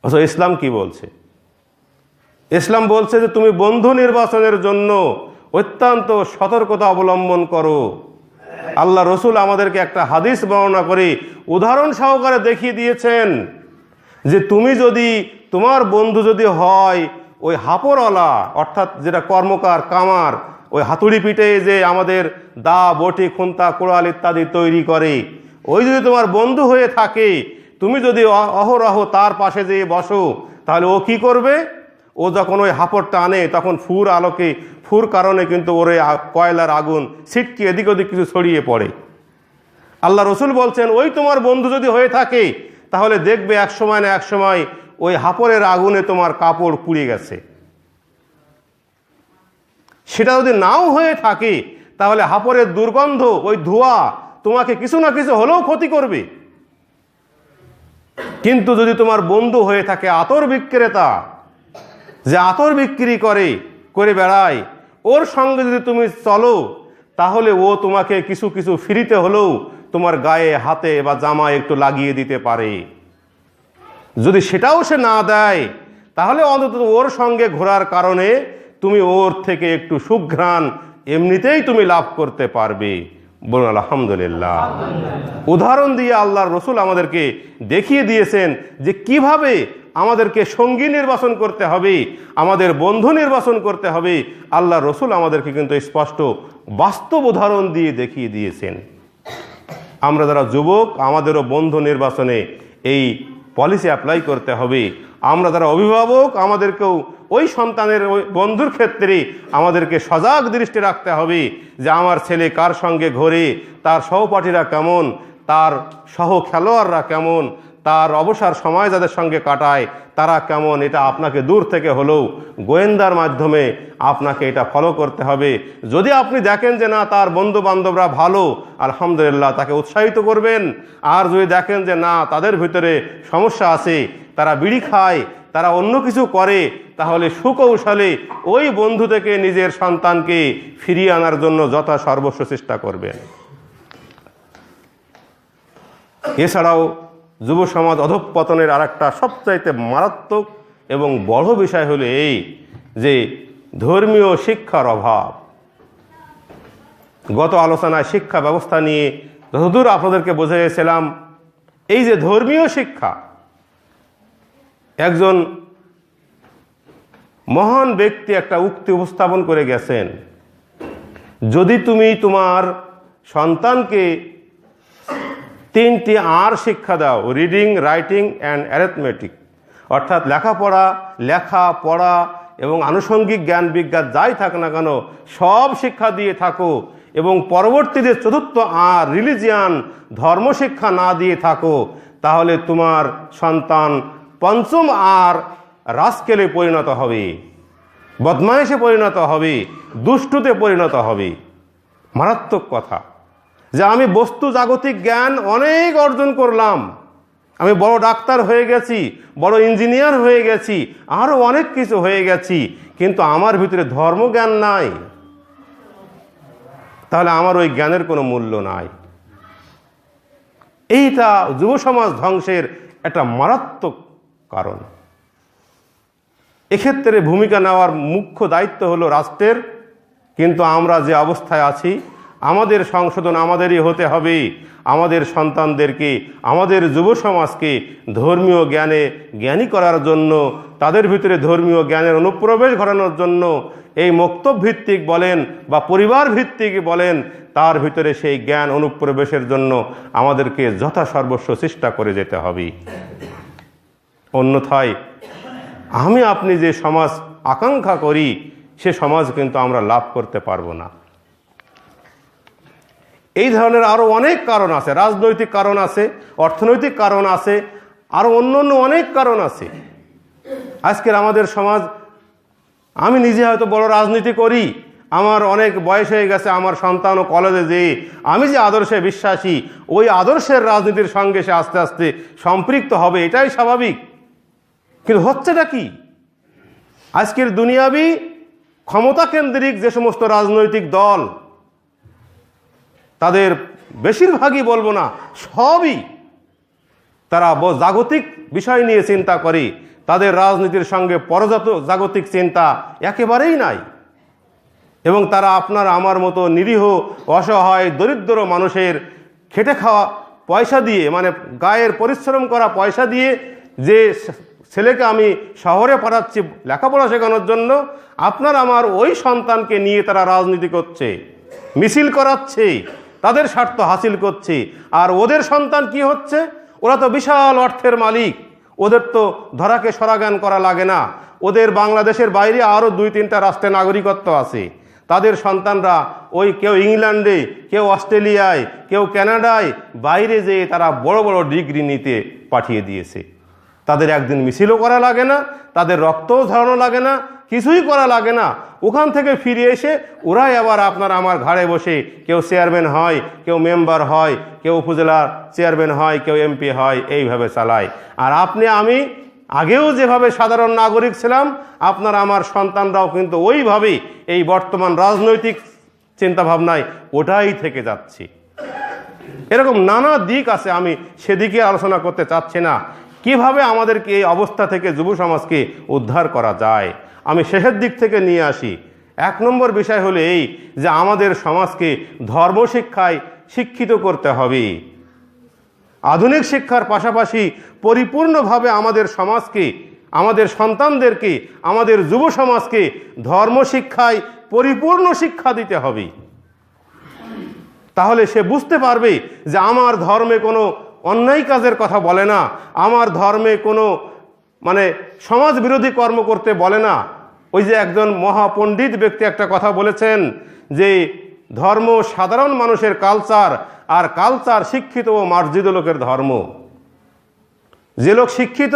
অথচ ইসলাম কি বলছে? ইসলাম বলছে যে তুমি বন্ধু নির্বাচনের জন্য অত্যন্ত সতর্কতা অবলম্বন করো। আল্লাহ রসুল আমাদেরকে একটা হাদিস বর্ণনা করে উদাহরণ সহকারে দেখিয়ে দিয়েছেন যে তুমি যদি, তোমার বন্ধু যদি হয় ওই হাপরওয়ালা, অর্থাৎ যেটা কর্মকার কামার, ওই হাতুড়ি পিঠে যে আমাদের দা বটি খুন্তা কোড়াল ইত্যাদি তৈরি করে, ওই যদি তোমার বন্ধু হয়ে থাকে, তুমি যদি অহরহ তার পাশে যেয়ে বসো, তাহলে ও কি করবে? ও যখন ওই হাপড়টা আনে তখন ফুর আলোকে, ফুর কারণে কিন্তু ওর কয়লার আগুন ছিটকে এদিক ওদিক কিছু ছড়িয়ে পড়ে। আল্লাহ রসুল বলছেন ওই তোমার বন্ধু যদি হয়ে থাকে, তাহলে দেখবে এক সময় না এক সময় ওই হাপড়ের আগুনে তোমার কাপড় পুড়ে গেছে। সেটা যদি নাও হয়ে থাকে, তাহলে হাপড়ের দুর্গন্ধ, ওই ধোঁয়া তোমাকে কিছু না কিছু হলেও ক্ষতি করবে। কিন্তু যদি তোমার বন্ধু হয়ে থাকে আতর বিক্রেতা, যে আতর বিক্রি করে বেড়ায়, ওর সঙ্গে যদি তুমি চলো, তাহলে ও তোমাকে কিছু কিছু ফ্রিতে হলেও তোমার গায়ে, হাতে বা জামায় একটু লাগিয়ে দিতে পারে। যদি সেটাও সে না দেয়, তাহলে অন্তত ওর সঙ্গে ঘোরার কারণে তুমি ওর থেকে একটু সুঘ্রাণ এমনিতেই তুমি লাভ করতে পারবে। বলুন আলহামদুলিল্লাহ। উদাহরণ দিয়ে আল্লাহর রসুল আমাদেরকে দেখিয়ে দিয়েছেন যে কিভাবে আমাদেরকে সঙ্গী নির্বাচন করতে হবে, আমাদের বন্ধু নির্বাচন করতে হবে। আল্লাহর রসুল আমাদেরকে কিন্তু স্পষ্ট বাস্তব উদাহরণ দিয়ে দেখিয়ে দিয়েছেন। আমরা যারা যুবক, আমাদেরও বন্ধু নির্বাচনে এই পলিসি অ্যাপ্লাই করতে হবে। আমরা যারা অভিভাবক, আমাদেরকেও ওই সন্তানের ওই বন্ধুর ক্ষেত্রে আমাদেরকে সজাগ দৃষ্টি রাখতে হবে যে আমার ছেলে কার সঙ্গে ঘোরে, তার সহপাঠীরা কেমন, তার সহ খেলোয়াড়রা কেমন, তার অবসর সময় যাদের সঙ্গে কাটায় তারা কেমন। এটা আপনাকে দূর থেকে হলেও গোয়েন্দার মাধ্যমে আপনাকে এটা ফলো করতে হবে। যদি আপনি দেখেন যে না তার বন্ধু বান্ধবরা ভালো, আলহামদুলিল্লাহ তাকে উৎসাহিত করবেন। আর যদি দেখেন যে না তাদের ভিতরে সমস্যা আছে, তারা বিড়ি খায়, তারা অন্য কিছু করে, তাহলে সুকৌশলে ওই বন্ধু থেকে নিজের সন্তানকে ফিরিয়ে আনার জন্য যথা সর্বস্ব চেষ্টা করবেন। এছাড়াও যুব সমাজ অধঃপতনের আরেকটা সবচাইতে মারাত্মক এবং বড় বিষয় হলো এই যে ধর্মীয় শিক্ষার অভাব। গত আলোচনায় শিক্ষা ব্যবস্থা নিয়ে যতদূর আপনাদেরকে বোঝাইছিলাম, এই যে ধর্মীয় শিক্ষা, একজন মহান ব্যক্তি একটা উক্তি উপস্থাপন করে গেছেন, যদি তুমি তোমার সন্তানকে 3টি আর শিক্ষা দাও, রিডিং, রাইটিং অ্যান্ড অ্যারিথমেটিক, অর্থাৎ লেখাপড়া, লেখা পড়া এবং আনুষঙ্গিক জ্ঞান বিজ্ঞান যাই থাক না কেন সব শিক্ষা দিয়ে থাকো, এবং পরবর্তীতে 4র্থ আর রিলিজিয়ান, ধর্মশিক্ষা না দিয়ে থাকো, তাহলে তোমার সন্তান 5ম আর রাস্কেলে পরিণত হবে, বদমায়েশে পরিণত হবে, দুষ্টুতে পরিণত হবে। মারাত্মক কথা যে আমি বস্তু জাগতিক জ্ঞান অনেক অর্জন করলাম, আমি বড় ডাক্তার হয়ে গেছি, বড় ইঞ্জিনিয়ার হয়ে গেছি, আরও অনেক কিছু হয়ে গেছি, কিন্তু আমার ভিতরে ধর্মজ্ঞান নাই, তাহলে আমার ওই জ্ঞানের কোনো মূল্য নাই। এইটা যুব সমাজ ধ্বংসের একটা মারাত্মক কারণ। এক্ষেত্রে ভূমিকা নেওয়ার মুখ্য দায়িত্ব হলো রাষ্ট্রের, কিন্তু আমরা যে অবস্থায় আছি আমাদের সংশোধন আমাদেরই হতে হবে। আমাদের সন্তানদেরকে, আমাদের যুব সমাজকে ধর্মীয় জ্ঞানে জ্ঞানী করার জন্য, তাদের ভিতরে ধর্মীয় জ্ঞানের অনুপ্রবেশ ঘটানোর জন্য এই মক্তব ভিত্তিক বলেন বা পরিবার ভিত্তিক বলেন, তার ভিতরে সেই জ্ঞান অনুপ্রবেশের জন্য আমাদেরকে যথাসর্বস্ব চেষ্টা করে যেতে হবে। অন্যথায় আমি আপনি যে সমাজ আকাঙ্ক্ষা করি সে সমাজ কিন্তু আমরা লাভ করতে পারবো না। এই ধরনের আরও অনেক কারণ আছে, রাজনৈতিক কারণ আছে, অর্থনৈতিক কারণ আছে, আরও অন্য অন্য অনেক কারণ আছে। আজকের আমাদের সমাজ, আমি নিজে হয়তো বড় রাজনীতি করি, আমার অনেক বয়স হয়ে গেছে, আমার সন্তানও কলেজে যেয়ে আমি যে আদর্শে বিশ্বাসী ওই আদর্শের রাজনীতির সঙ্গে সে আস্তে আস্তে সম্পৃক্ত হবে, এটাই স্বাভাবিক। কিন্তু হচ্ছেটা কি? আজকের দুনিয়াবি ক্ষমতা কেন্দ্রিক যে সমস্ত রাজনৈতিক দল, তাদের বেশিরভাগই বলবো না সবই, তারা জাগতিক বিষয় নিয়ে চিন্তা করে, তাদের রাজনীতির সঙ্গে পরজাত জাগতিক চিন্তা একেবারেই নাই। এবং তারা আপনার আমার মতো নিরীহ, অসহায়, দরিদ্র মানুষের খেটে খাওয়া পয়সা দিয়ে, মানে গায়ের পরিশ্রম করা পয়সা দিয়ে যে ছেলেকে আমি শহরে পাঠাচ্ছি লেখাপড়া শেখানোর জন্য, আপনার আমার ওই সন্তানকে নিয়ে তারা রাজনীতি করছে, মিছিল করাচ্ছে, তাদের স্বার্থ হাসিল করছে। আর ওদের সন্তান কি হচ্ছে? ওরা তো বিশাল অর্থের মালিক, ওদের তো ধরাকে সরাজ্ঞান করা লাগে না। ওদের বাংলাদেশের বাইরে আরও 2-3টা রাষ্ট্রে নাগরিকত্ব আছে। তাদের সন্তানরা ওই কেউ ইংল্যান্ডে, কেউ অস্ট্রেলিয়ায়, কেউ কানাডায় বাইরে যেয়ে তারা বড় বড় ডিগ্রি নিতে পাঠিয়ে দিয়েছে। তাদের একদিন মিছিলও করা লাগে না, তাদের রক্তও ঝরানো লাগে না, কিছুই করা লাগে না। ওখান থেকে ফিরে এসে ওরাই আবার আপনার আমার ঘাড়ে বসে কেউ চেয়ারম্যান হয়, কেউ মেম্বার হয়, কেউ উপজেলার চেয়ারম্যান হয়, কেউ এমপি হয়, এইভাবে চালায়। আর আপনি আমি আগেও যেভাবে সাধারণ নাগরিক ছিলাম, আপনার আমার সন্তানরাও কিন্তু ওইভাবেই এই বর্তমান রাজনৈতিক চিন্তাভাবনায় ওটাই থেকে যাচ্ছে। এরকম নানা দিক আছে, আমি সেদিকে আলোচনা করতে চাচ্ছি না। কিভাবে আমাদেরকে এই অবস্থা থেকে যুব সমাজকে উদ্ধার করা যায়, আমি শেষের দিক থেকে নিয়ে আসি। 1 নম্বর বিষয় হলো এই যে আমাদের সমাজকে ধর্মশিক্ষায় শিক্ষিত করতে হবে। আধুনিক শিক্ষার পাশাপাশি পরিপূর্ণভাবে আমাদের সমাজকে, আমাদের সন্তানদেরকে, আমাদের যুব সমাজকে ধর্মশিক্ষায় পরিপূর্ণ শিক্ষা দিতে হবে। তাহলে সে বুঝতে পারবে যে আমার ধর্মে কোনো অন্যায় কাজের কথা বলে না, আমার ধর্মে কোনো সমাজ বিরোধী কর্ম করতে বলে না, ওই যে একজন মহাপণ্ডিত ব্যক্তি একটা কথা বলেছেন যে ধর্ম সাধারণ মানুষের কালচার, আর কালচার শিক্ষিত ও মার্জিত লোকের ধর্ম। যে লোক শিক্ষিত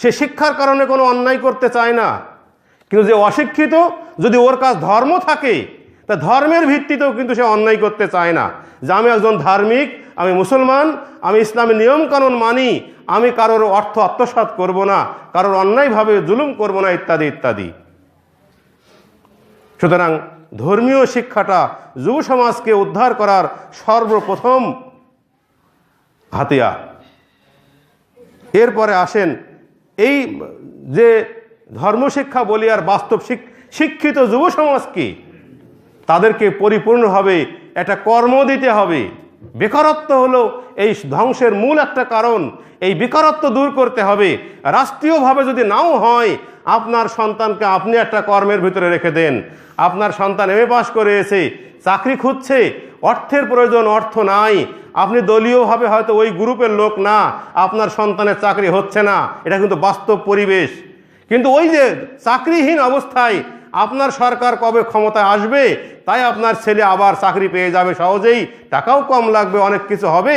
সে শিক্ষার কারণে কোনো অন্যায় করতে চায় না, কিন্তু যে অশিক্ষিত যদি ওর কাছে ধর্ম থাকে তা ধর্মের ভিত্তিতেও কিন্তু সে অন্যায় করতে চায় না, যে আমি একজন ধার্মিক, আমি মুসলমান, আমি ইসলামের নিয়মকানুন মানি, আমি কারোর অর্থ আত্মসাৎ করব না, কারোর অন্যায়ভাবে জুলুম করব না, ইত্যাদি ইত্যাদি। সুতরাং ধর্মীয় শিক্ষাটা যুব সমাজকে উদ্ধার করার সর্বপ্রথম হাতিয়ার। এরপরে আসেন এই যে ধর্মশিক্ষা বলি আর বাস্তব শিক্ষিত যুব সমাজকে তাদেরকে পরিপূর্ণভাবে একটা কর্ম দিতে হবে। বেকারত্ব হলো এই ধ্বংসের মূল একটা কারণ, এই বেকারত্ব দূর করতে হবে। রাষ্ট্রীয়ভাবে যদি নাও হয়, আপনার সন্তানকে আপনি একটা কর্মের ভিতরে রেখে দেন। আপনার সন্তান এমএ পাস করে এসে চাকরি খুঁজছে, অর্থের প্রয়োজন, অর্থ নাই, আপনি দলীয়ভাবে হয়তো ওই গ্রুপের লোক না, আপনার সন্তানের চাকরি হচ্ছে না, এটা কিন্তু বাস্তব পরিবেশ। কিন্তু ওই যে চাকরিহীন অবস্থায় আপনার সরকার কবে ক্ষমতায় আসবে, তাই আপনার ছেলে আবার চাকরি পেয়ে যাবে সহজেই, টাকাও কম লাগবে, অনেক কিছু হবে,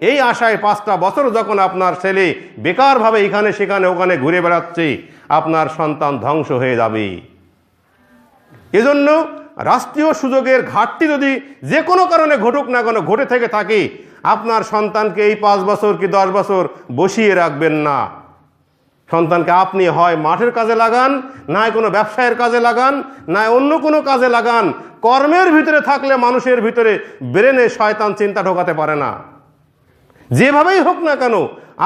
এই আশায় 5টা বছর যখন আপনার ছেলে বেকারভাবে এখানে সেখানে ওখানে ঘুরে বেড়াচ্ছে, আপনার সন্তান ধ্বংস হয়ে যাবে। এজন্য রাষ্ট্রীয় সুযোগের ঘাটতি যদি যে কোনো কারণে ঘটুক না কেন, ঘটে থেকে থাকে, আপনার সন্তানকে এই 5 বছর কি 10 বছর বসিয়ে রাখবেন না। সন্তানকে আপনি হয় মাঠের কাজে লাগান, না কোনো ব্যবসায়ের কাজে লাগান, না অন্য কোনো কাজে লাগান। কর্মের ভিতরে থাকলে মানুষের ভিতরে ব্রেনে শয়তান চিন্তা ঢোকাতে পারে না। যেভাবেই হোক না কেন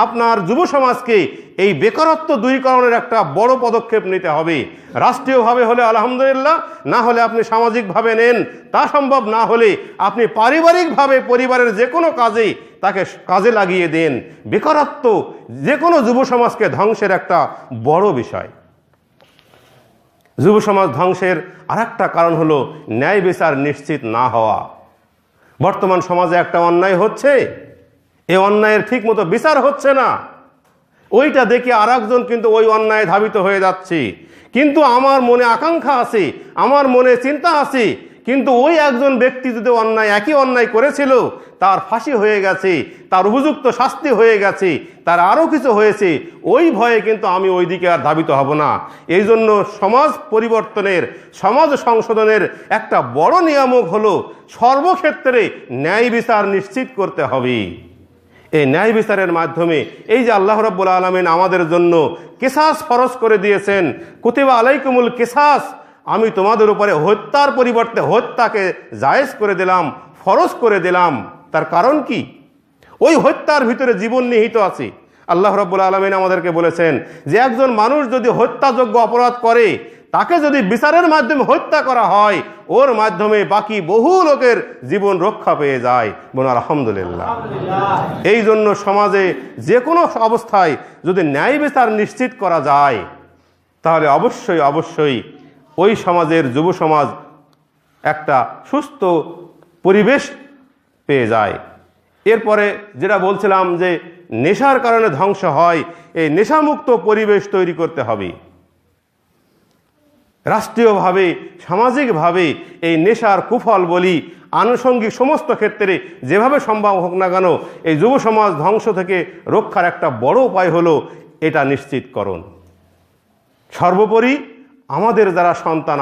আপনার যুব সমাজকে এই বেকারত্ব দূরীকরণের একটা বড় পদক্ষেপ নিতে হবে। রাষ্ট্রীয়ভাবে হলে আলহামদুলিল্লাহ, না হলে আপনি সামাজিকভাবে নেন, তা সম্ভব না হলে আপনি পারিবারিকভাবে পরিবারের যে কোনো কাজে তাকে কাজে লাগিয়ে দেন। বেকারত্ব যে কোনো যুব সমাজকে ধ্বংসের একটা বড় বিষয়। যুব সমাজ ধ্বংসের আরেকটা কারণ হলো ন্যায় বিচার নিশ্চিত না হওয়া। বর্তমান সমাজে একটা অন্যায় হচ্ছে, এই অন্যায়ের ঠিক মতো বিচার হচ্ছে না, ওইটা দেখে আরেকজন কিন্তু ওই অন্যায় ধাবিত হয়ে যাচ্ছে। কিন্তু আমার মনে আকাঙ্ক্ষা আছে, আমার মনে চিন্তা আছে, কিন্তু ওই একজন ব্যক্তি যদি একই অন্যায় করেছিল, তার ফাঁসি হয়ে গেছে, তার উপযুক্ত শাস্তি হয়ে গেছে, তার আরও কিছু হয়েছে, ওই ভয়ে কিন্তু আমি ওই দিকে আর ধাবিত হব না। এই জন্য সমাজ পরিবর্তনের, সমাজ সংশোধনের একটা বড় নিয়ামক হলো সর্বক্ষেত্রে ন্যায় বিচার নিশ্চিত করতে হবে। এই ন্যায় বিচারের মাধ্যমে এই যে আল্লাহ রাব্বুল আলামিন আমাদের জন্য কিসাস ফরজ করে দিয়েছেন, কুতিবা আলাইকুমুল কিসাস, আমি তোমাদের উপরে হত্যার পরিবর্তে হত্যাকে জায়েজ করে দিলাম, ফরজ করে দিলাম। তার কারণ কি? ওই হত্যার ভিতরে জীবন নিহিত আছে। আল্লাহ রাব্বুল আলামিন আমাদেরকে বলেছেন যে একজন মানুষ যদি হত্যাযোগ্য অপরাধ করে, তাকে যদি বিচারের মাধ্যমে হত্যা করা হয়, ওর মাধ্যমে বাকি বহু লোকের জীবন রক্ষা পেয়ে যায়। বলুন আলহামদুলিল্লাহ। এই জন্য সমাজে যে কোনো অবস্থায় যদি ন্যায় বিচার নিশ্চিত করা যায়, তাহলে অবশ্যই অবশ্যই ওই সমাজের যুব সমাজ একটা সুস্থ পরিবেশ পেয়ে যায়। এরপরে যেটা বলছিলাম যে নেশার কারণে ধ্বংস হয়, এই নেশামুক্ত পরিবেশ তৈরি করতে হবে। রাষ্ট্রীয়ভাবে, সামাজিকভাবে এই নেশার কুফল বলি আনুষঙ্গিক সমস্ত ক্ষেত্রে যেভাবে সম্ভব হোক না কেন, এই যুব সমাজ ধ্বংস থেকে রক্ষার একটা বড় উপায় হলো এটা নিশ্চিতকরণ। সর্বোপরি আমাদের যারা সন্তান,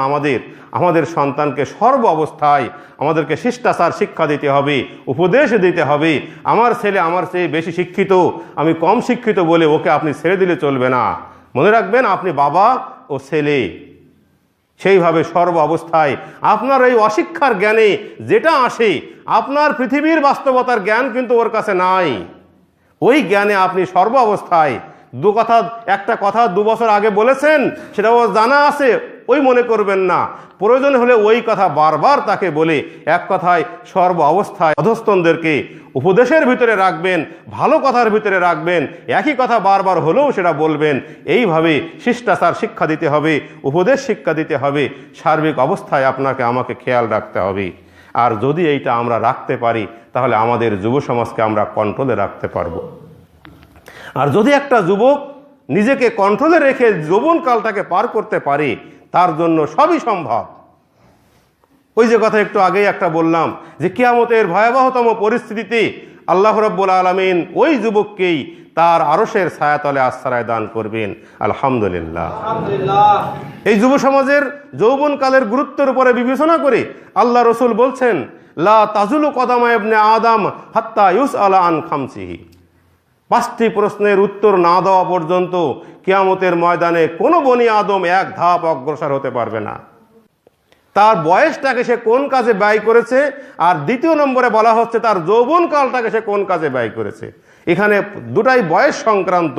আমাদের সন্তানকে সর্ব অবস্থায় আমাদেরকে শিষ্টাচার শিক্ষা দিতে হবে, উপদেশ দিতে হবে। আমার ছেলে আমার চেয়ে বেশি শিক্ষিত, আমি কম শিক্ষিত বলে ওকে আপনি ছেড়ে দিলে চলবে না। মনে রাখবেন, আপনি বাবা ও ছেলে। সেইভাবে সর্ব অবস্থায় আপনার এই অশিক্ষার জ্ঞানে যেটা আসে, আপনার পৃথিবীর বাস্তবতার জ্ঞান কিন্তু ওর কাছে নাই। ওই জ্ঞানে আপনি সর্ব অবস্থায় একটা কথা 2 বছর আগে বলেছেন, সেটা ও জানা আছে, ওই মনে করবেন না। প্রয়োজন হলে ওই কথা বারবার তাকে বলে এক কথায় সর্ব অবস্থায় অধস্তনদেরকে উপদেশের ভিতরে রাখবেন, ভালো কথার ভিতরে রাখবেন, একই কথা বারবার হলেও সেটা বলবেন। এইভাবে শিষ্টাচার শিক্ষা দিতে হবে, উপদেশ শিক্ষা দিতে হবে। সার্বিক অবস্থায় আপনাকে আমাকে খেয়াল রাখতে হবে। আর যদি এইটা আমরা রাখতে পারি, তাহলে আমাদের যুব সমাজকে আমরা কন্ট্রোলে রাখতে পারবো। আর যদি একটা যুবক নিজেকে কন্ট্রোলে রেখে যৌবনকালটাকে পার করতে পারে, তার জন্য সবই সম্ভব। ওই যে কথা একটু আগেই একটা বললাম যে কিয়ামতের ভয়াবহতম পরিস্থিতিতে আল্লাহ রাব্বুল আলামিন ওই যুবককেই তার আরশের ছায়াতলে আশ্রয় দান করবেন। আলহামদুলিল্লাহ। এই যুব সমাজের যৌবনকালের গুরুত্বের উপরে বিবেচনা করে আল্লাহ রসুল বলছেন, লা তাজুলু কদামা ইবনে আদম হাত্তা ইউসআলা আন খামসিহি। 5টি প্রশ্নের উত্তর না দেওয়া পর্যন্ত কিয়ামতের ময়দানে কোনো বনি আদম এক ধাপ অগ্রসর হতে পারবে না। তার বয়সটাকে সে কোন কাজে ব্যয় করেছে, আর দ্বিতীয় নম্বরে বলা হচ্ছে তার যৌবনকালটাকে সে কোন কাজে ব্যয় করেছে। এখানে দুটাই বয়স সংক্রান্ত,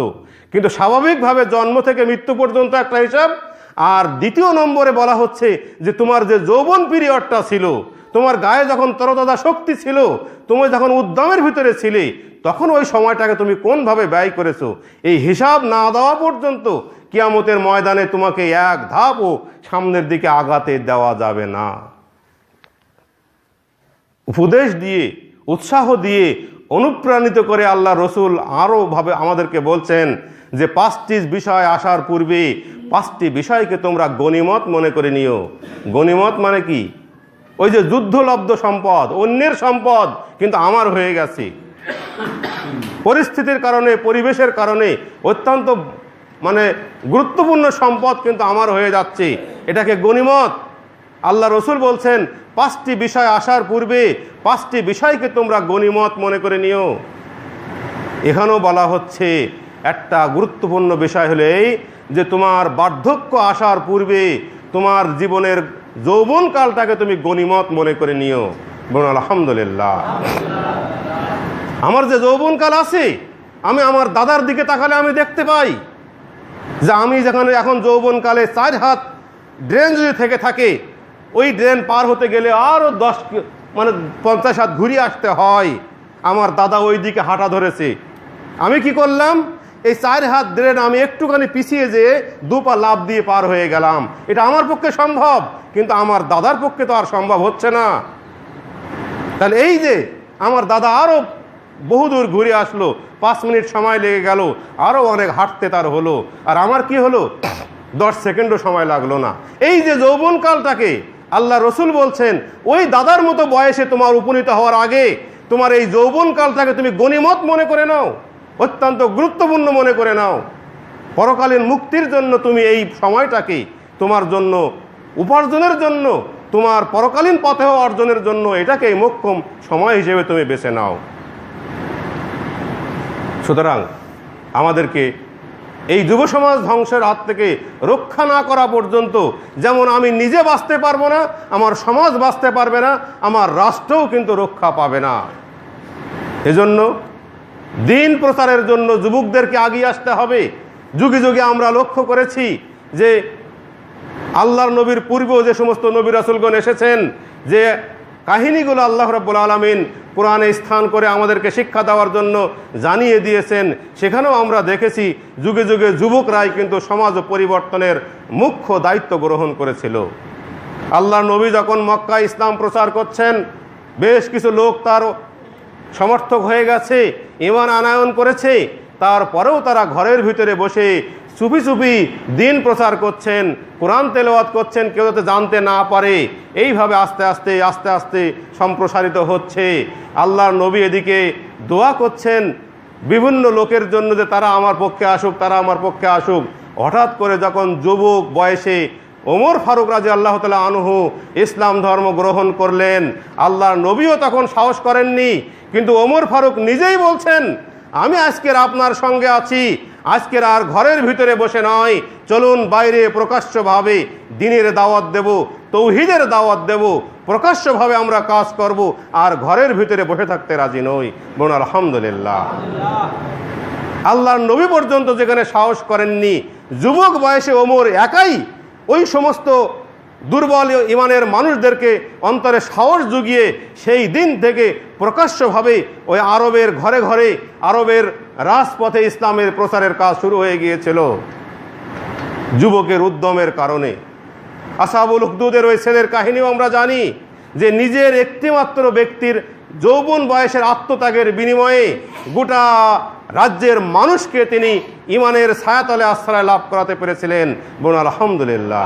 কিন্তু স্বাভাবিকভাবে জন্ম থেকে মৃত্যু পর্যন্ত একটা হিসাব। আর দ্বিতীয় নম্বরে বলা হচ্ছে যে তোমার যে যৌবন পিরিয়ডটা ছিল, তোমার গায়ে যখন তরতাজা শক্তি ছিল, তুমি যখন উদ্যমের ভিতরে ছিলে, তখন ওই সময়টাকে তুমি কোনভাবে ব্যয় করেছো, এই হিসাব না দেওয়া পর্যন্ত কিয়ামতের ময়দানে তোমাকে এক ধাপও সামনের দিকে আগাতে দেওয়া যাবে না। উপদেশ দিয়ে, উৎসাহ দিয়ে, অনুপ্রাণিত করে আল্লাহ রসুল আরও ভাবে আমাদেরকে বলছেন যে 5টি বিষয় আসার পূর্বে 5টি বিষয়কে তোমরা গনিমত মনে করে নিও। গনিমত মানে কি? ওই যে যুদ্ধলব্ধ সম্পদ, অন্যের সম্পদ কিন্তু আমার হয়ে গেছে, পরিস্থিতির কারণে, পরিবেশের কারণে অত্যন্ত গুরুত্বপূর্ণ সম্পদ কিন্তু আমার হয়ে যাচ্ছে, এটাকে গনিমত। আল্লাহ রসুল বলছেন 5টি বিষয় আসার পূর্বে 5টি বিষয়কে তোমরা গনিমত মনে করে নিও। এখানেও বলা হচ্ছে একটা গুরুত্বপূর্ণ বিষয় হলো এই যে তোমার বার্ধক্য আসার পূর্বে তোমার জীবনের যৌবনকালটাকে তুমি গনিমত মনে করে নিও। বলুন আলহামদুলিল্লাহ। আমার যে যৌবনকাল আছে, আমি আমার দাদার দিকে তাকালে আমি দেখতে পাই যে আমি যেখানে এখন যৌবনকালে 4 হাত ড্রেন যদি থেকে থাকে, ওই ড্রেন পার হতে গেলে আরও 50 হাত ঘুরিয়ে আসতে হয়। আমার দাদা ওই দিকে হাঁটা ধরেছে, আমি কি করলাম, এই 4 হাত ড্রেন আমি একটুখানি পিছিয়ে যেয়ে 2 পা লাফ দিয়ে পার হয়ে গেলাম। এটা আমার পক্ষে সম্ভব, কিন্তু আমার দাদার পক্ষে তো আর সম্ভব হচ্ছে না। তাহলে এই যে আমার দাদা আরও বহুদূর ঘুরে আসলো, 5 মিনিট সময় লেগে গেল, আরও অনেক হাঁটতে তার হলো, আর আমার কি হলো, 10 সেকেন্ডও সময় লাগলো না। এই যে যৌবনকালটাকে আল্লাহ রসুল বলছেন ওই দাদার মতো বয়সে তোমার উপনীত হওয়ার আগে তোমার এই যৌবনকালটাকে তুমি গনিমত মনে করে নাও, অত্যন্ত গুরুত্বপূর্ণ মনে করে নাও। পরকালীন মুক্তির জন্য তুমি এই সময়টাকে তোমার জন্য উপার্জনের জন্য, তোমার পরকালীন পথেও অর্জনের জন্য এটাকে মোক্ষম সময় হিসেবে তুমি বেছে নাও। সুতরাং আমাদেরকে এই যুব সমাজ ধ্বংসের হাত থেকে রক্ষা না করা পর্যন্ত, যেমন আমি নিজে বাঁচতে পারবো না, আমার সমাজ বাঁচতে পারবে না, আমার রাষ্ট্রও কিন্তু রক্ষা পাবে না। এজন্য দিন প্রচারের জন্য যুবকদেরকে এগিয়ে আসতে হবে। যুগে যুগে আমরা লক্ষ্য করেছি যে আল্লাহর নবীর পূর্বেও যে সমস্ত নবী রাসূলগণ এসেছেন, যে কাহিনীগুলো আল্লাহ রাব্বুল আলামিন কোরআনে স্থান করে আমাদেরকে শিক্ষা দেওয়ার জন্য জানিয়ে দিয়েছেন, সেখানেও আমরা দেখেছি যুগে যুগে যুবকরাই কিন্তু সমাজ পরিবর্তনের মুখ্য দায়িত্ব গ্রহণ করেছিল। আল্লাহর নবী যখন মক্কায় ইসলাম প্রচার করছেন, বেশ কিছু লোক তার সমর্থক হয়ে গেছে, ঈমান আনয়ন করেছে, তারপরেও তারা ঘরের ভিতরে বসে চুপি চুপি দিন প্রচার করছেন, কোরআন তেলাওয়াত করছেন, কেউ যাতে জানতে না পারে। এইভাবে আস্তে আস্তে আস্তে আস্তে সম্প্রসারিত হচ্ছে। আল্লাহর নবী এদিকে দোয়া করছেন বিভিন্ন লোকের জন্য যে তারা আমার পক্ষে আসুক, তারা আমার পক্ষে আসুক। হঠাৎ করে যখন যুবক বয়সে ওমর ফারুক রাদিয়াল্লাহু তাআলা আনহু ইসলাম ধর্ম গ্রহণ করলেন, আল্লাহর নবীও তখন সাহস করেননি, কিন্তু ওমর ফারুক নিজেই বলছেন, আমি আজকের আপনার সঙ্গে আছি, আজকের আর ঘরের ভিতরে বসে নয়, চলুন বাইরে প্রকাশ্যভাবে দ্বীনের দাওয়াত দেব, তৌহিদের দাওয়াত দেব, প্রকাশ্যভাবে আমরা কাজ করব, আর ঘরের ভিতরে বসে থাকতে রাজি নই। বলুন আলহামদুলিল্লাহ। আল্লাহর নবী পর্যন্ত যেখানে সাহস করেননি, যুবক বয়সে ওমর একাই ওই সমস্ত দুর্বল ইমানের মানুষদেরকে অন্তরে সাহস জুগিয়ে সেই দিন থেকে প্রকাশ্যভাবে ওই আরবের ঘরে ঘরে, আরবের রাজপথে ইসলামের প্রচারের কাজ শুরু হয়ে গিয়েছিল যুবকের উদ্যমের কারণে। আসহাবুল উখদুদের ওই ছেলের কাহিনীও আমরা জানি, যে নিজের একটিমাত্র ব্যক্তির যৌবন বয়সের আত্মত্যাগের বিনিময়ে গোটা রাজ্যের মানুষকে তিনি ইমানের ছায়াতলে আশ্রয় লাভ করাতে পেরেছিলেন। বলুন আলহামদুলিল্লাহ।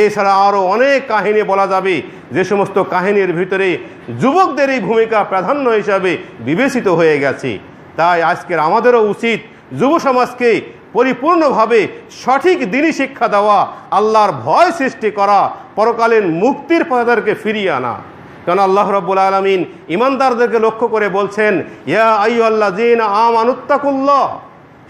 এছাড়া আরও অনেক কাহিনী বলা যাবে, যে সমস্ত কাহিনীর ভিতরে যুবকদেরই ভূমিকা প্রাধান্য হিসাবে বিবেচিত হয়ে গেছে। তাই আজকের আমাদেরও উচিত যুব সমাজকে পরিপূর্ণভাবে সঠিক দ্বীনি শিক্ষা দেওয়া, আল্লাহর ভয় সৃষ্টি করা, পরকালীন মুক্তির পথে তাদেরকে ফিরিয়ে আনা। কারণ আল্লাহ রাব্বুল আলামিন ইমানদারদেরকে লক্ষ্য করে বলছেন, ইয়া আইয়ুহাল্লাযীনা আমানুত্তাকুল্লাহ,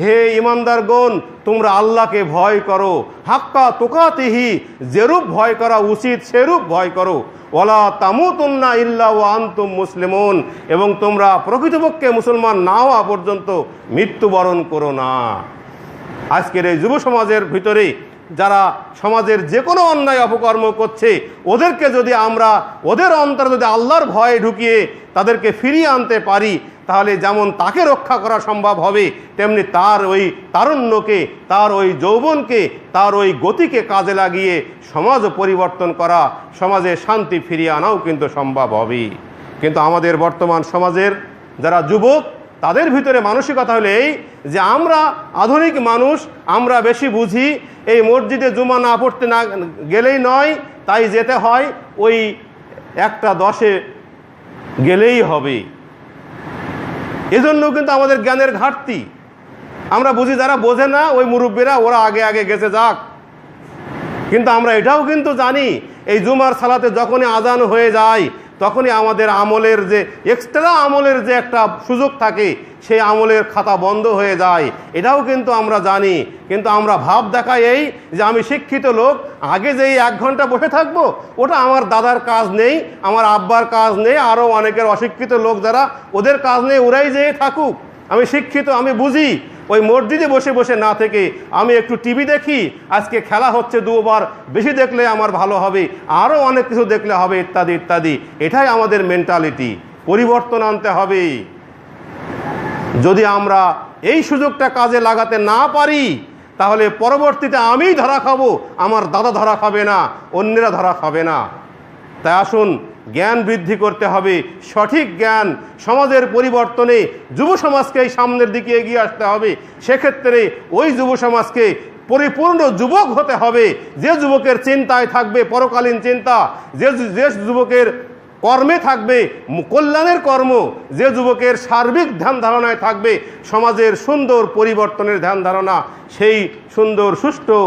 হে ইমানদারগণ তোমরা আল্লাহকে ভয় করো, হাক্কা তুকাতিহি, যেরূপ ভয় করা উচিত সেরূপ ভয় করো, ওয়ালা তামুতুন্না ইল্লা ওয়া আনতুম মুসলিমুন, এবং তোমরা প্রকৃতপক্ষে মুসলমান না হওয়া পর্যন্ত মৃত্যুবরণ করো না। আজকের এই যুব সমাজের ভিতরে যারা সমাজের যে কোনো অন্যায় অপকর্ম করছে, ওদেরকে যদি আমরা ওদের অন্তরে যদি আল্লাহর ভয়ে ঢুকিয়ে তাদেরকে ফিরিয়ে আনতে পারি, তাহলে যেমন তাকে রক্ষা করা সম্ভব হবে, তেমনি তার ওই তারুণ্যকে, তার ওই যৌবনকে, তার ওই গতিকে কাজে লাগিয়ে সমাজ পরিবর্তন করা, সমাজে শান্তি ফিরিয়ে আনাও কিন্তু সম্ভব হবে। কিন্তু আমাদের বর্তমান সমাজের যারা যুবক, তাদের ভিতরে মানসিকতা হলো এই যে আমরা আধুনিক মানুষ, আমরা বেশি বুঝি, এই মসজিদে জুমা না পড়তে না গেলেই নয়, তাই যেতে হয়, ওই 1টা 10-এ গেলেই হবে। এজন্য কিন্তু আমাদের জ্ঞানের ঘাটতি। আমরা বুঝি যারা বোঝে না, ওই মুরব্বীরা ওরা আগে আগে গেছে যাক। কিন্তু আমরা এটাও কিন্তু জানি, এই জুমার সালাতে যখনই আজান হয়ে যায় তখনই আমাদের আমলের যে এক্সট্রা আমলের যে একটা সুযোগ থাকে, সেই আমলের খাতা বন্ধ হয়ে যায়, এটাও কিন্তু আমরা জানি। কিন্তু আমরা ভাব দেখাই এই যে আমি শিক্ষিত লোক, আগে যেই 1 ঘন্টা বসে থাকবো, ওটা আমার দাদার কাজ নেই, আমার আব্বার কাজ নেই, আরও অনেকের অশিক্ষিত লোক যারা, ওদের কাজ নেই, ওরাই যেয়ে থাকুক, আমি শিক্ষিত, আমি বুঝি। ওই মসজিদে বসে বসে না থেকে আমি একটু টিভি দেখি, আজকে খেলা হচ্ছে 2 ওভার বেশি দেখলে আমার ভালো হবে, আরও অনেক কিছু দেখলে হবে, ইত্যাদি ইত্যাদি। এটাই আমাদের মেন্টালিটি। পরিবর্তন আনতে হবে। যদি আমরা এই সুযোগটা কাজে লাগাতে না পারি, তাহলে পরবর্তীতে আমিই ধরা খাবো, আমার দাদা ধরা খাবে না, অন্যেরা ধরা খাবে না। তাই আসুন জ্ঞান বৃদ্ধি করতে হবে, সঠিক জ্ঞান। সমাজের পরিবর্তনে যুব সমাজকে সামনের দিকে এগিয়ে আসতে হবে। সেক্ষেত্রে ওই যুব সমাজকে পরিপূর্ণ যুবক হতে হবে, যে যুবকের চিন্তায় থাকবে পরকালীন চিন্তা, যে যুবকের কর্মে থাকবে কল্যাণের কর্ম, যে যুবকের সার্বিক ধ্যান ধারণায় থাকবে সমাজের সুন্দর পরিবর্তনের ধ্যান ধারণা, সেই সুন্দর সুষ্ঠু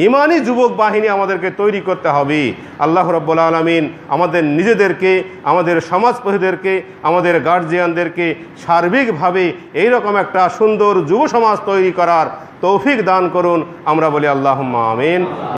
ইমানি যুবক বাহিনী আমাদেরকে তৈরি করতে হবে। আল্লাহ রাব্বুল আলামিন আমাদের নিজেদেরকে, আমাদের সমাজপতিদেরকে, আমাদের গার্জিয়ানদেরকে সার্বিকভাবে এইরকম একটা সুন্দর যুব সমাজ তৈরি করার তৌফিক দান করুন। আমরা বলি আল্লাহুম্মা আমিন।